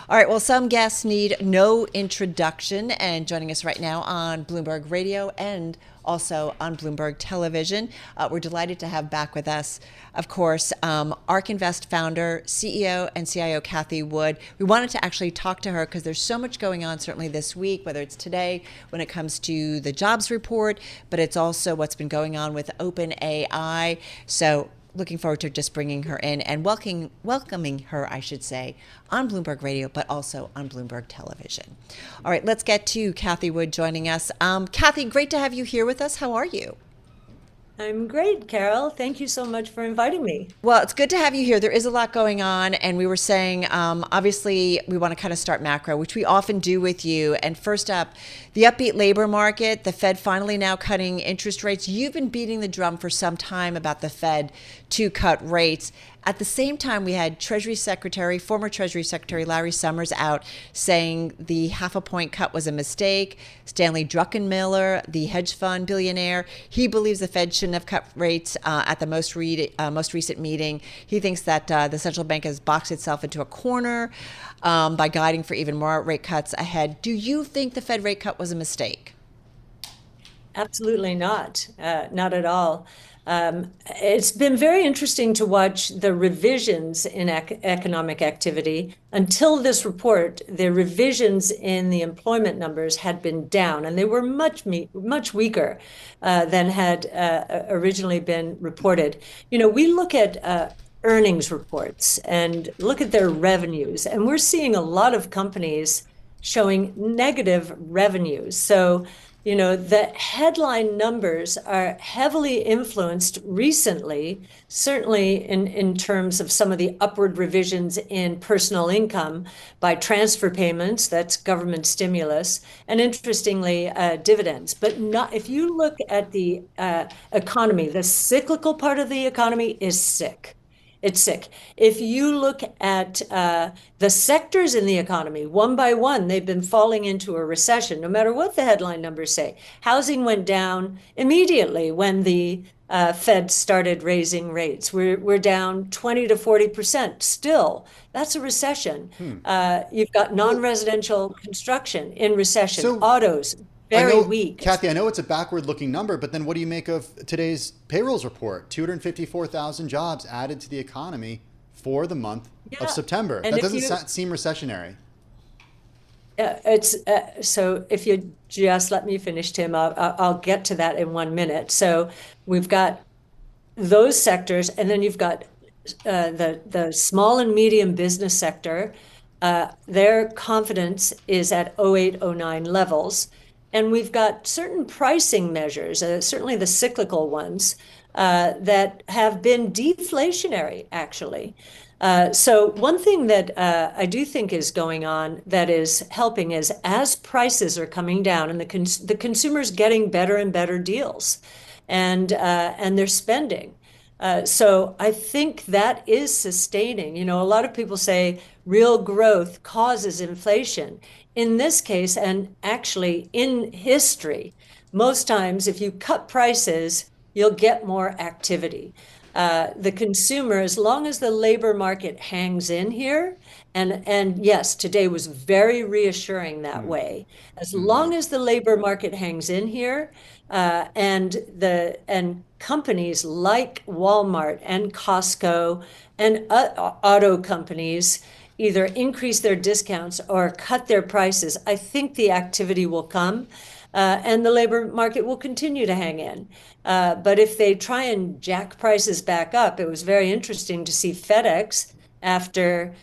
All right, well, some guests need no introduction, and joining us right now on Bloomberg Radio and also on Bloomberg Television, we're delighted to have back with us, of course, Ark Invest founder, CEO, and CIO Cathie Wood. We wanted to actually talk to her because there's so much going on, certainly this week, whether it's today when it comes to the jobs report, but it's also what's been going on with OpenAI. So looking forward to just bringing her in and welcoming her, I should say, on Bloomberg Radio, but also on Bloomberg Television. All right, let's get to Cathie Wood joining us. Cathie, great to have you here with us. How are you? I'm great, Carol. Thank you so much for inviting me. Well, it's good to have you here. There is a lot going on, and we were saying, obviously, we want to kind of start macro, which we often do with you. And first up, the upbeat labor market, the Fed finally now cutting interest rates. You've been beating the drum for some time about the Fed to cut rates. At the same time, we had former Treasury Secretary Larry Summers out saying the half a point cut was a mistake. Stanley Druckenmiller, the hedge fund billionaire, he believes the Fed shouldn't have cut rates at the most recent meeting. He thinks that the central bank has boxed itself into a corner by guiding for even more rate cuts ahead. Do you think the Fed rate cut was a mistake? Absolutely not. Not at all. It's been very interesting to watch the revisions in economic activity. Until this report, the revisions in the employment numbers had been down, and they were much weaker than had originally been reported. You know, we look at earnings reports and look at their revenues, and we're seeing a lot of companies showing negative revenues. So you know, the headline numbers are heavily influenced recently, certainly in terms of some of the upward revisions in personal income by transfer payments, that's government stimulus, and interestingly, dividends. But not, if you look at the economy, the cyclical part of the economy is sick. It's sick. If you look at the sectors in the economy, one by one, they've been falling into a recession, no matter what the headline numbers say. Housing went down immediately when the Fed started raising rates. We're down 20 to 40% still. That's a recession. You've got non-residential construction in recession, autos, very weak. Cathie, I know it's a backward-looking number, but then what do you make of today's payrolls report? 254,000 jobs added to the economy for the month of September. And that doesn't seem recessionary. So if you just let me finish, Tim, I'll get to that in 1 minute. So we've got those sectors, and then you've got the small and medium business sector. Their confidence is at 08-09 levels. And we've got certain pricing measures, certainly the cyclical ones, that have been deflationary, actually. So one thing that I do think is going on that is helping is as prices are coming down and the consumer's getting better and better deals, and they're spending. So I think that is sustaining. You know, a lot of people say real growth causes inflation. In this case, and actually in history, most times if you cut prices, you'll get more activity. The consumer, as long as the labor market hangs in here, and yes, today was very reassuring that way. As long as the labor market hangs in here, and companies like Walmart and Costco and auto companies either increase their discounts or cut their prices, I think the activity will come, and the labor market will continue to hang in. But if they try and jack prices back up, it was very interesting to see FedEx, after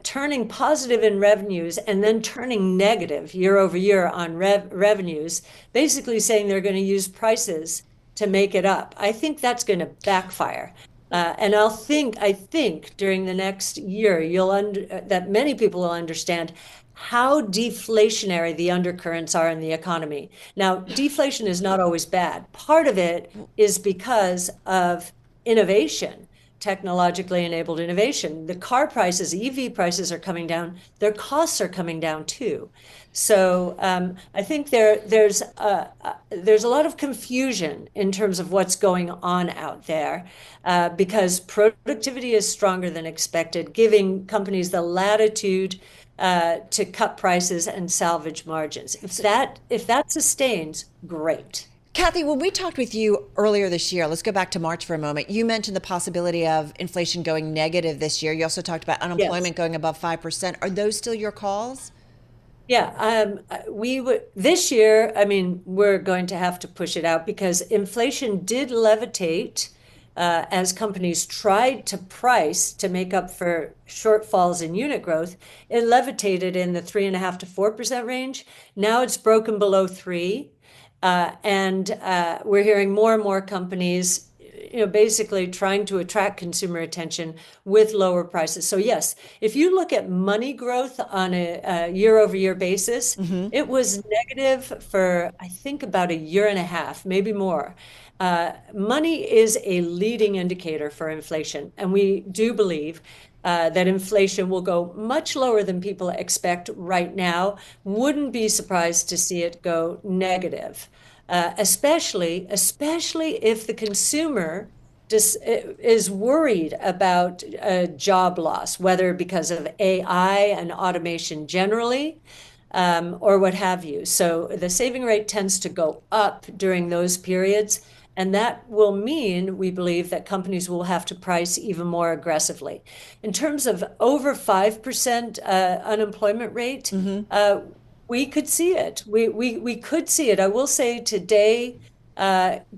turning positive in revenues and then turning negative year over year on revenues, basically saying they're going to use prices to make it up. I think that's going to backfire. And I think during the next year, that many people will understand how deflationary the undercurrents are in the economy. Now, deflation is not always bad. Part of it is because of innovation. technologically enabled innovation. The car prices, EV prices are coming down. Their costs are coming down too. So I think there's a lot of confusion in terms of what's going on out there because productivity is stronger than expected, giving companies the latitude to cut prices and salvage margins. If that sustains, great. Cathie, when we talked with you earlier this year, let's go back to March for a moment. You mentioned the possibility of inflation going negative this year. You also talked about unemployment going above 5%. Are those still your calls? Yeah, this year, I mean, we're going to have to push it out because inflation did levitate as companies tried to price to make up for shortfalls in unit growth. It levitated in the 3.5% to 4% range. Now it's broken below 3%. And we're hearing more and more companies, basically trying to attract consumer attention with lower prices. So yes, if you look at money growth on a year-over-year basis, it was negative for, I think, about a year and a half, maybe more. Money is a leading indicator for inflation, and we do believe that inflation will go much lower than people expect right now. Wouldn't be surprised to see it go negative, especially if the consumer is worried about job loss, whether because of AI and automation generally, or what have you. So the saving rate tends to go up during those periods. And that will mean, we believe, that companies will have to price even more aggressively. In terms of over 5% unemployment rate, we could see it. We could see it. I will say today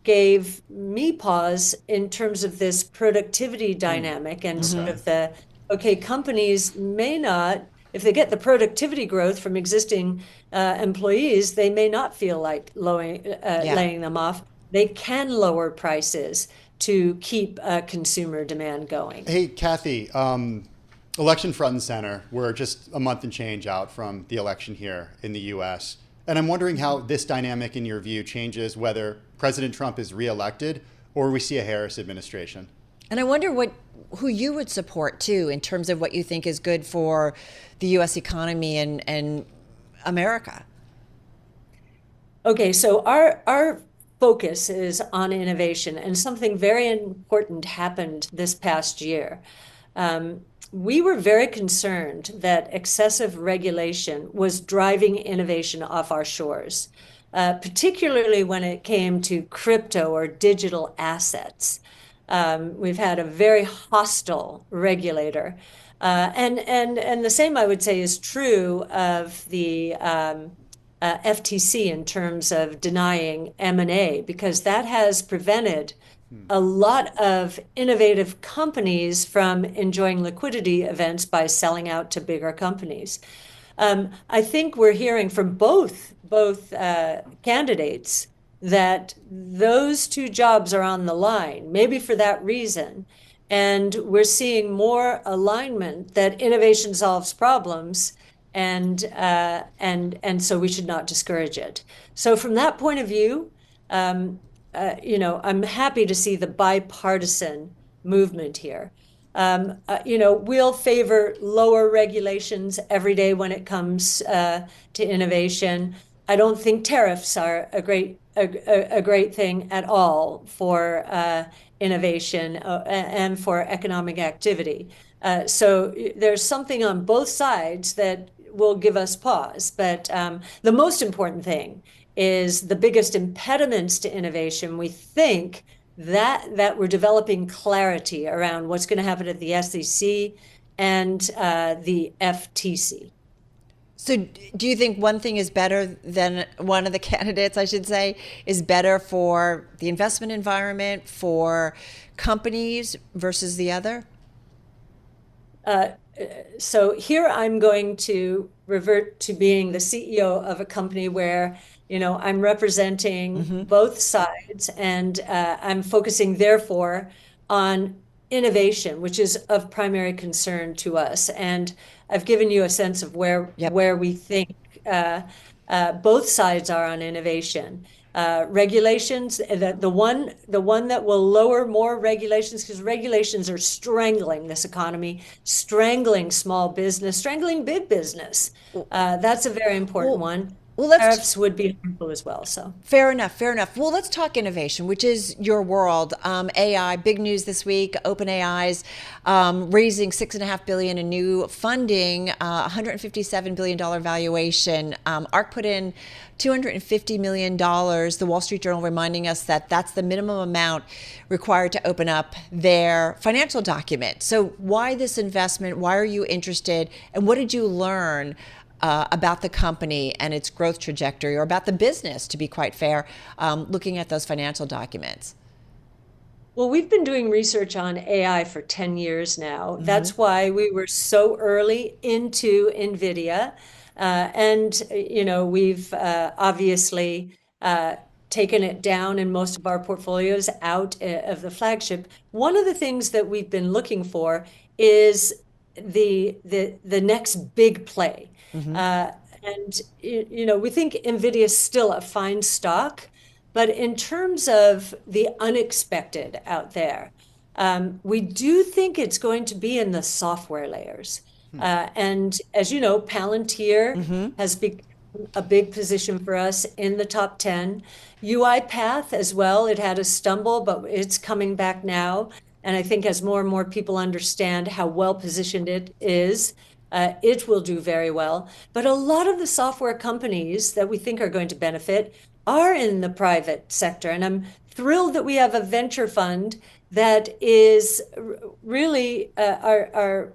gave me pause in terms of this productivity dynamic and sort of companies may not, if they get the productivity growth from existing employees, they may not feel like laying them off. They can lower prices to keep consumer demand going. Hey, Cathie, election front and center. We're just a month and change out from the election here in the U.S. And I'm wondering how this dynamic, in your view, changes whether President Trump is reelected or we see a Harris administration. And I wonder who you would support, too, in terms of what you think is good for the U.S. economy and America. Okay, so our focus is on innovation, and something very important happened this past year. We were very concerned that excessive regulation was driving innovation off our shores, particularly when it came to crypto or digital assets. We've had a very hostile regulator. And the same, I would say, is true of the FTC in terms of denying M&A, because that has prevented a lot of innovative companies from enjoying liquidity events by selling out to bigger companies. I think we're hearing from both candidates that those two jobs are on the line, maybe for that reason. And we're seeing more alignment that innovation solves problems, and so we should not discourage it. So from that point of view, I'm happy to see the bipartisan movement here. We'll favor lower regulations every day when it comes to innovation. I don't think tariffs are a great thing at all for innovation and for economic activity. So there's something on both sides that will give us pause. But the most important thing is the biggest impediments to innovation. We think that we're developing clarity around what's going to happen at the SEC and the FTC. So do you think one thing is better than one of the candidates, I should say, is better for the investment environment, for companies versus the other? So here I'm going to revert to being the CEO of a company where, I'm representing both sides, and I'm focusing, therefore, on innovation, which is of primary concern to us. And I've given you a sense of where we think both sides are on innovation. Regulations, the one that will lower more regulations, because regulations are strangling this economy, strangling small business, strangling big business. That's a very important one. Well, let's Tariffs would be harmful as well. So fair enough, fair enough. Well, let's talk innovation, which is your world. AI, big news this week. OpenAI's raising $6.5 billion in new funding, $157 billion valuation. Ark put in $250 million. The Wall Street Journal reminding us that that's the minimum amount required to open up their financial document. So why this investment? Why are you interested? And what did you learn about the company and its growth trajectory, or about the business, to be quite fair, looking at those financial documents? Well, we've been doing research on AI for 10 years now. That's why we were so early into Nvidia. And, we've obviously taken it down in most of our portfolios out of the flagship. One of the things that we've been looking for is the next big play. And we think Nvidia is still a fine stock, but in terms of the unexpected out there, we do think it's going to be in the software layers. And as you know, Palantir has become a big position for us in the top 10. UiPath as well, it had a stumble, but it's coming back now. And I think as more and more people understand how well positioned it is, it will do very well. But a lot of the software companies that we think are going to benefit are in the private sector. And I'm thrilled that we have a venture fund that is really our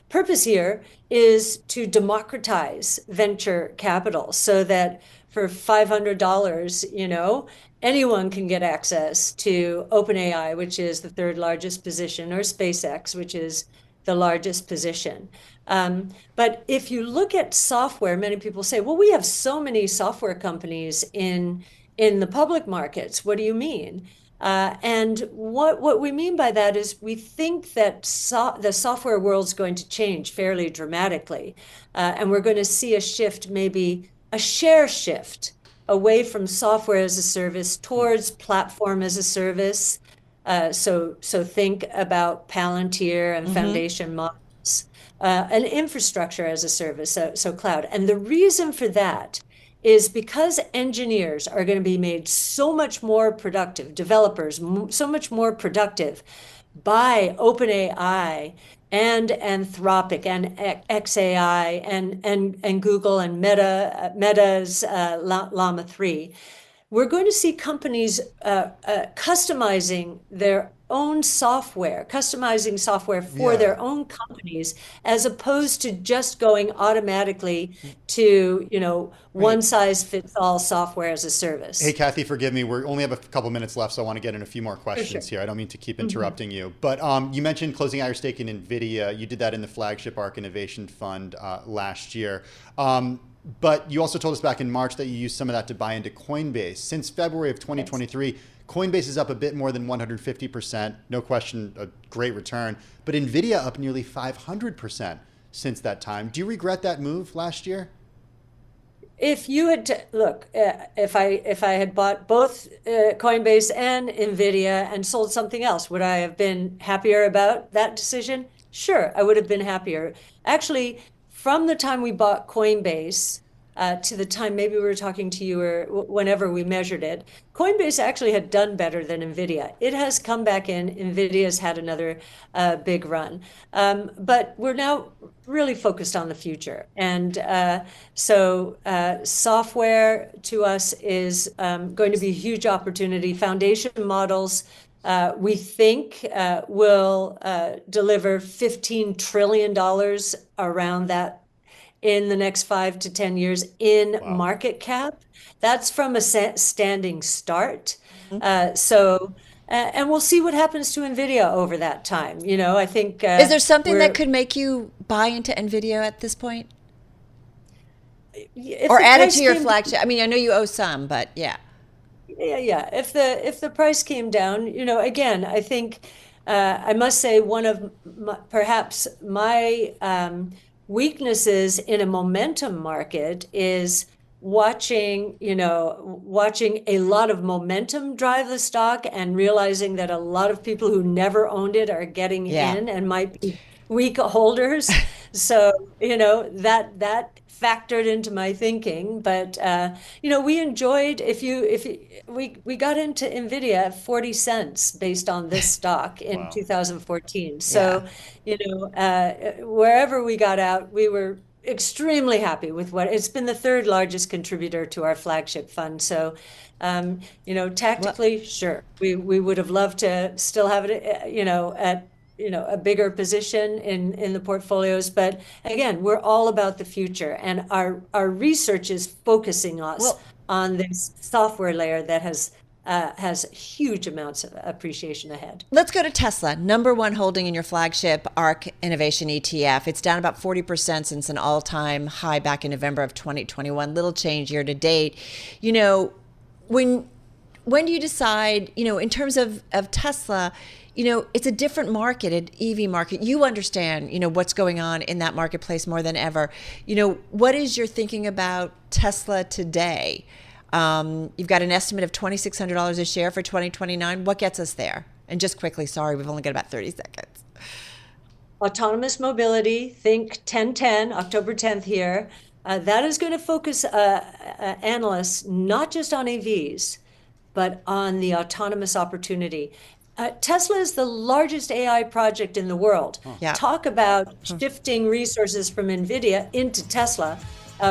purpose here is to democratize venture capital so that for $500, anyone can get access to OpenAI, which is the third largest position, or SpaceX, which is the largest position. But if you look at software, many people say, well, we have so many software companies in the public markets. What do you mean? And what we mean by that is we think that the software world's going to change fairly dramatically. And we're going to see a shift, maybe a share shift away from software as a service towards platform as a service. So think about Palantir and foundation models, and infrastructure as a service, so cloud. And the reason for that is because engineers are going to be made so much more productive, developers so much more productive by OpenAI and Anthropic and xAI and Google and Meta's Llama 3. We're going to see companies customizing their own software, for their own companies, as opposed to just going automatically to, one size fits all software as a service. Hey, Cathie, forgive me. We only have a couple minutes left, so I want to get in a few more questions here. I don't mean to keep interrupting you. But you mentioned closing out your stake in Nvidia. You did that in the flagship Ark Innovation Fund last year. But you also told us back in March that you used some of that to buy into Coinbase. Since February of 2023, Coinbase is up a bit more than 150%. No question, a great return. But Nvidia up nearly 500% since that time. Do you regret that move last year? If you had if I had bought both Coinbase and Nvidia and sold something else, would I have been happier about that decision? Sure, I would have been happier. Actually, from the time we bought Coinbase to the time maybe we were talking to you or whenever we measured it, Coinbase actually had done better than Nvidia. It has come back in. Nvidia's had another big run. But we're now really focused on the future. And so software to us is going to be a huge opportunity. Foundation models, we think, will deliver $15 trillion around that in the next 5 to 10 years in market cap. That's from a standing start. And we'll see what happens to Nvidia over that time. I think. Is there something that could make you buy into Nvidia at this point? Or add it to your flagship? I mean, I know you owe some, but yeah. Yeah. If the price came down, again, I think I must say one of perhaps my weaknesses in a momentum market is watching a lot of momentum drive the stock and realizing that a lot of people who never owned it are getting in and might be weak holders. So, that factored into my thinking. But, we enjoyed, we got into Nvidia at 40 cents based on this stock in Wow. 2014. So, wherever we got out, we were extremely happy with what it's been, the third largest contributor to our flagship fund. So, tactically, sure, we would have loved to still have it, at a bigger position in the portfolios. But again, we're all about the future, and our research is focusing us on this software layer that has huge amounts of appreciation ahead. Let's go to Tesla, number one holding in your flagship Ark Innovation ETF. It's down about 40% since an all-time high back in November of 2021. Little change year to date. When do you decide, in terms of Tesla, it's a different market, an EV market. You understand, what's going on in that marketplace more than ever. What is your thinking about Tesla today? You've got an estimate of $2,600 a share for 2029. What gets us there? And just quickly, sorry, we've only got about 30 seconds. Autonomous mobility, think 1010, October 10th here. That is going to focus analysts not just on EVs, but on the autonomous opportunity. Tesla is the largest AI project in the world. Yeah. Talk about shifting resources from Nvidia into Tesla.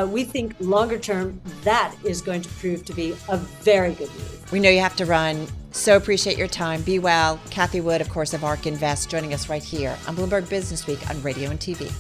We think longer term, that is going to prove to be a very good move. We know you have to run. So appreciate your time. Be well. Cathie Wood, of course, of Ark Invest, joining us right here on Bloomberg Business Week on radio and TV.